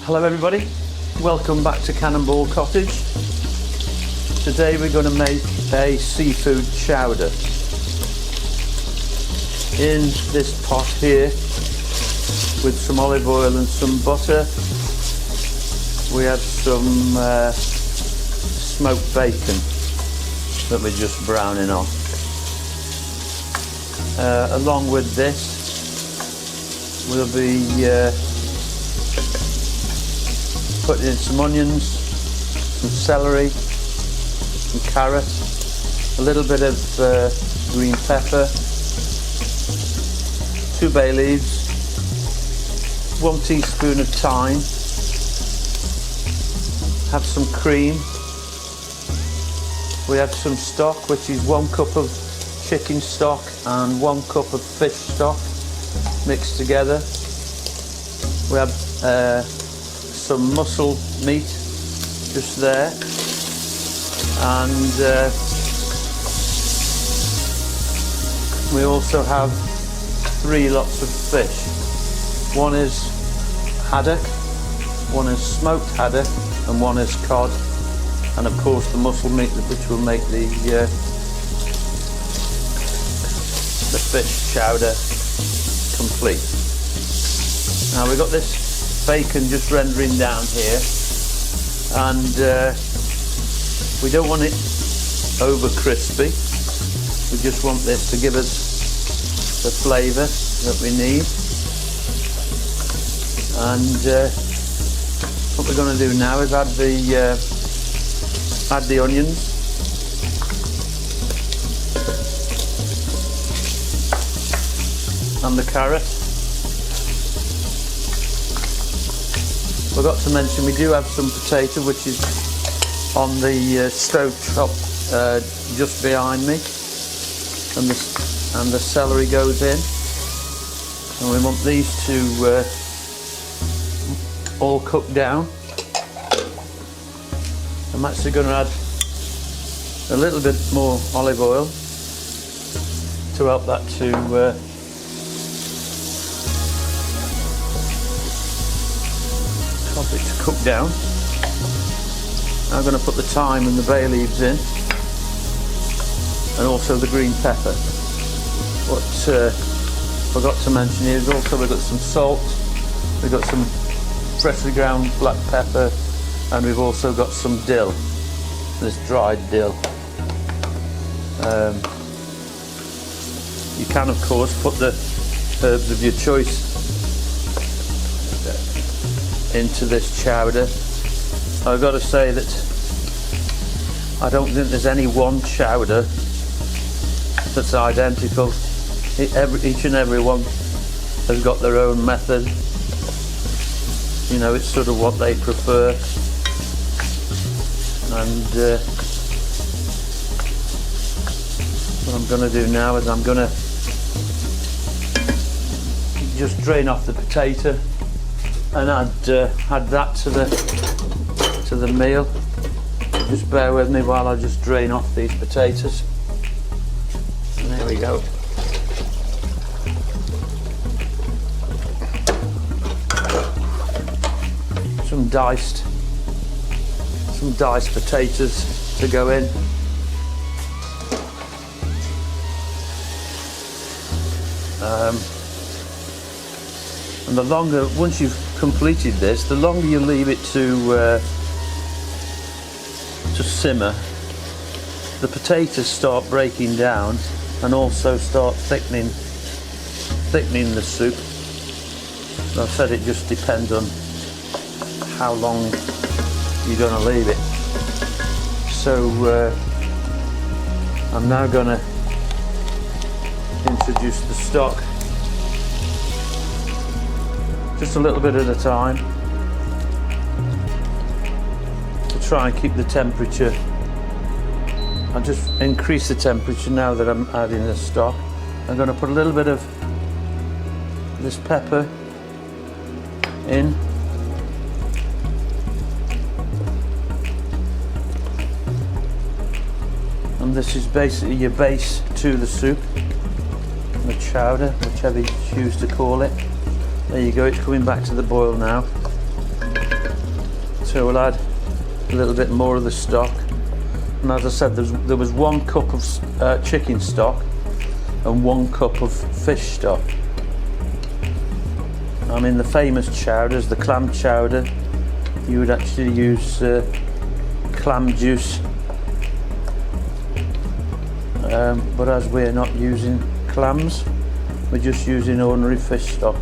Hello everybody, welcome back to Cannonball Cottage. Today we're going to make a seafood chowder. In this pot here, with some olive oil and some butter, we have some smoked bacon that we're just browning off. Along with this, we'll be putting in some onions, some celery, some carrot, a little bit of green pepper, 2 bay leaves, 1 teaspoon of thyme, have some cream. We have some stock, which is 1 cup of chicken stock and 1 cup of fish stock mixed together. We have some mussel meat just there, and we also have 3 lots of fish. One is haddock, one is smoked haddock, and one is cod, and of course the mussel meat, which will make the fish chowder complete. Now we've got this bacon just rendering down here, and we don't want it over crispy. We just want this to give us the flavour that we need. And what we're going to do now is add the onions, and the carrot. Forgot to mention we do have some potato, which is on the stove top just behind me, and the celery goes in, and we want these to all cook down. I'm actually going to add a little bit more olive oil to help that to cook down. I'm going to put the thyme and the bay leaves in, and also the green pepper. What forgot to mention is also we've got some salt, we've got some freshly ground black pepper, and we've also got some dill, this dried dill. You can of course put the herbs of your choice into this chowder. I've got to say that I don't think there's any one chowder that's identical. Each and every one has got their own method. You know, it's sort of what they prefer. And what I'm going to do now is I'm going to just drain off the potato and add that to the meal. Just bear with me while I just drain off these potatoes. And there we go. Some diced potatoes to go in. And the longer, once you've completed this, the longer you leave it to simmer, the potatoes start breaking down and also start thickening the soup. As I've said, it just depends on how long you're going to leave it. So I'm now going to introduce the stock, just a little bit at a time, to try and keep the temperature. I'll just increase the temperature now that I'm adding the stock. I'm going to put a little bit of this pepper in, and this is basically your base to the soup, the chowder, whichever you choose to call it. There you go, it's coming back to the boil now. So we'll add a little bit more of the stock. And as I said, there was 1 cup of chicken stock and 1 cup of fish stock. I mean, the famous chowders, the clam chowder, you would actually use clam juice. But as we're not using clams, we're just using ordinary fish stock.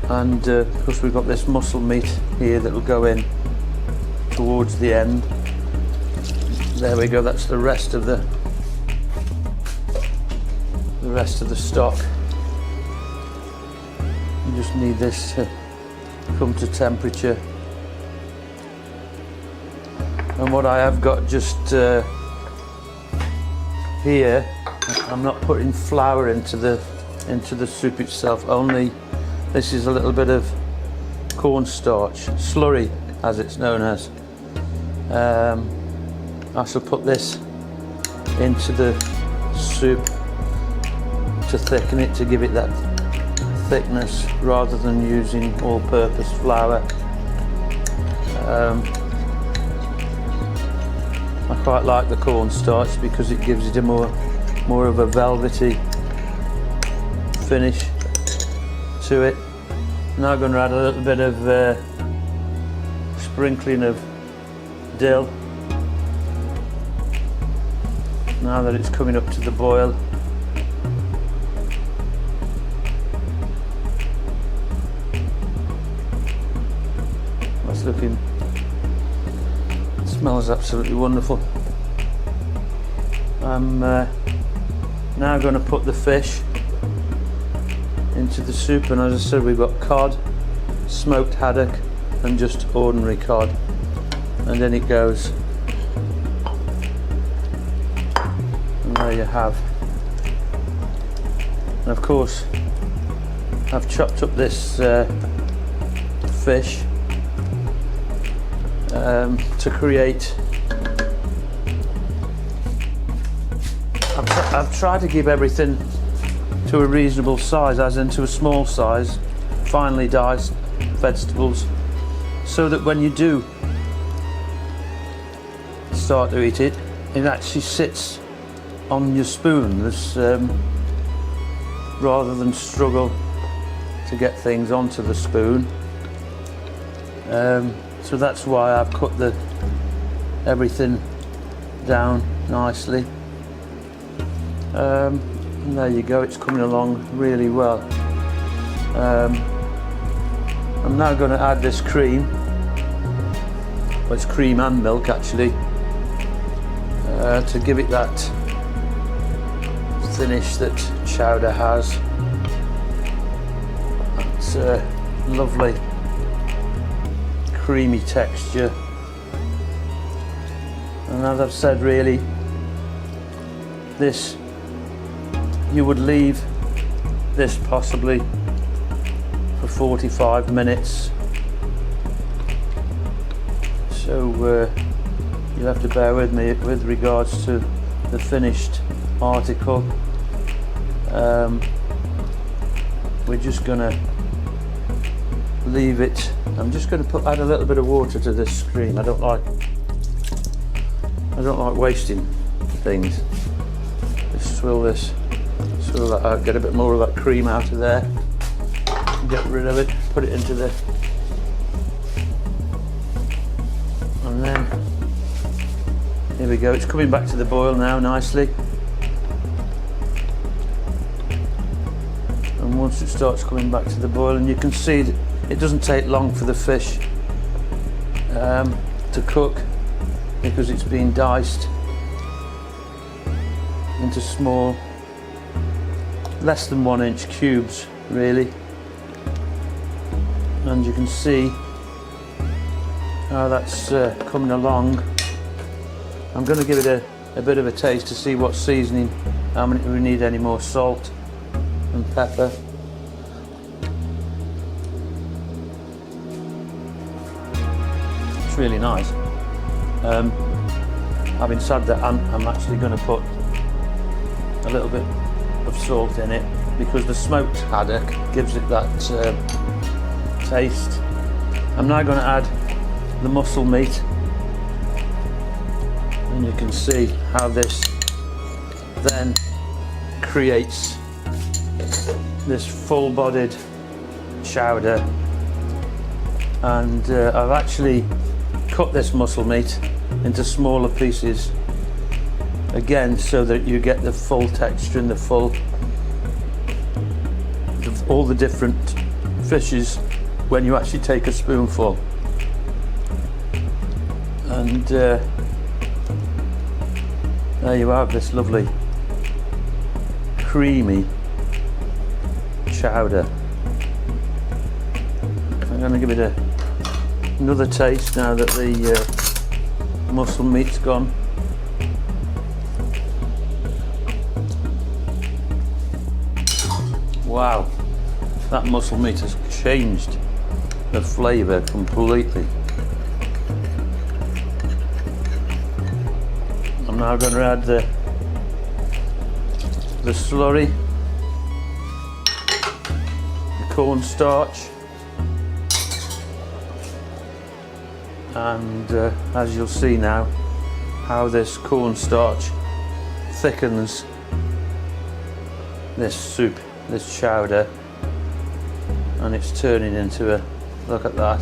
And of course we've got this mussel meat here that will go in towards the end. There we go, that's the rest of the stock. You just need this to come to temperature. And what I have got just here, I'm not putting flour into the soup itself, only this is a little bit of cornstarch, slurry as it's known as. I shall put this into the soup to thicken it, to give it that thickness, rather than using all-purpose flour. I quite like the cornstarch because it gives it a more of a velvety finish to it. Now I'm going to add a little bit of sprinkling of dill. Now that it's coming up to the boil. That's looking, it smells absolutely wonderful. I'm now going to put the fish into the soup, and as I said, we've got cod, smoked haddock and just ordinary cod, and then it goes. And there you have. And of course I've chopped up this fish to create. I've tried to keep everything to a reasonable size, as into a small size, finely diced vegetables, so that when you do start to eat it, it actually sits on your spoon. There's, rather than struggle to get things onto the spoon. So that's why I've cut everything down nicely. And there you go, it's coming along really well. I'm now going to add this cream. Well, it's cream and milk actually, to give it that finish that chowder has. That's a lovely creamy texture. And as I've said, really, this, you would leave this possibly for 45 minutes. So you'll have to bear with me with regards to the finished article. We're just going to leave it. I'm just going to add a little bit of water to this cream. I don't like wasting things. Just swirl that out, get a bit more of that cream out of there, get rid of it, put it into the, and then here we go, it's coming back to the boil now nicely. And once it starts coming back to the boil, and you can see that it doesn't take long for the fish to cook, because it's been diced into small, less than 1 inch cubes really. And you can see how that's coming along. I'm going to give it a bit of a taste to see what seasoning, how many we need, any more salt and pepper. It's really nice. Having said that, I'm actually going to put a little bit of salt in it, because the smoked haddock gives it that taste. I'm now going to add the mussel meat, and you can see how this then creates this full-bodied chowder. And I've actually cut this mussel meat into smaller pieces again, so that you get the full texture and the full of all the different fishes when you actually take a spoonful. And there you have this lovely creamy chowder. I'm going to give it another taste now that the mussel meat's gone. Wow, that mussel meat has changed the flavour completely. I'm now going to add the slurry, the cornstarch, and as you'll see now, how this cornstarch thickens this soup, this chowder, and it's turning into a, look at that,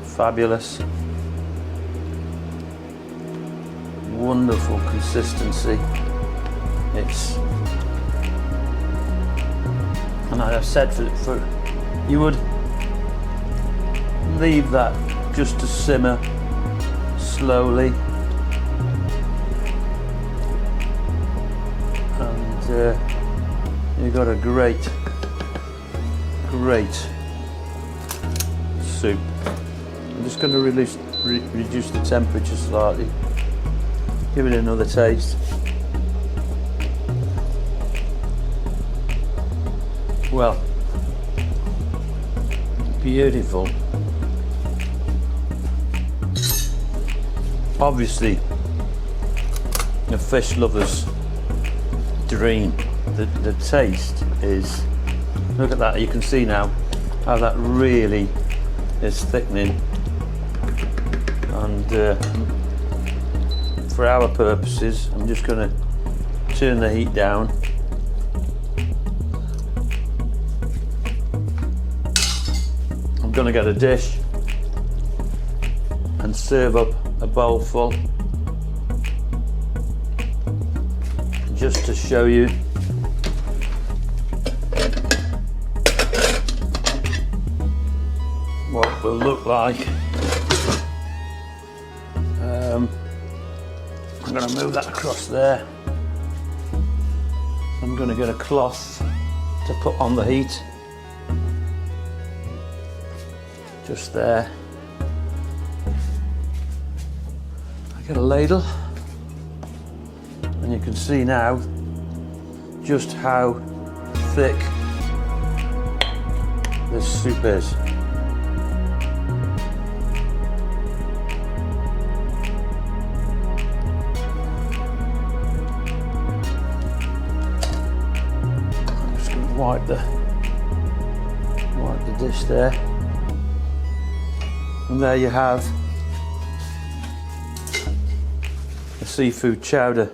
fabulous, wonderful consistency. It's, and I've said for you would leave that just to simmer slowly, and you've got a great soup. I'm just going to reduce the temperature slightly, give it another taste. Well, beautiful. Obviously, a fish lover's dream. The taste is, look at that, you can see now how that really is thickening, and for our purposes I'm just going to turn the heat down. I'm going to get a dish and serve up a bowl full, just to show you what it will look like. I'm going to move that across there. I'm going to get a cloth to put on the heat, just there. I get a ladle, and you can see now just how thick this soup is. I'm just going to wipe the dish there, and there you have a seafood chowder.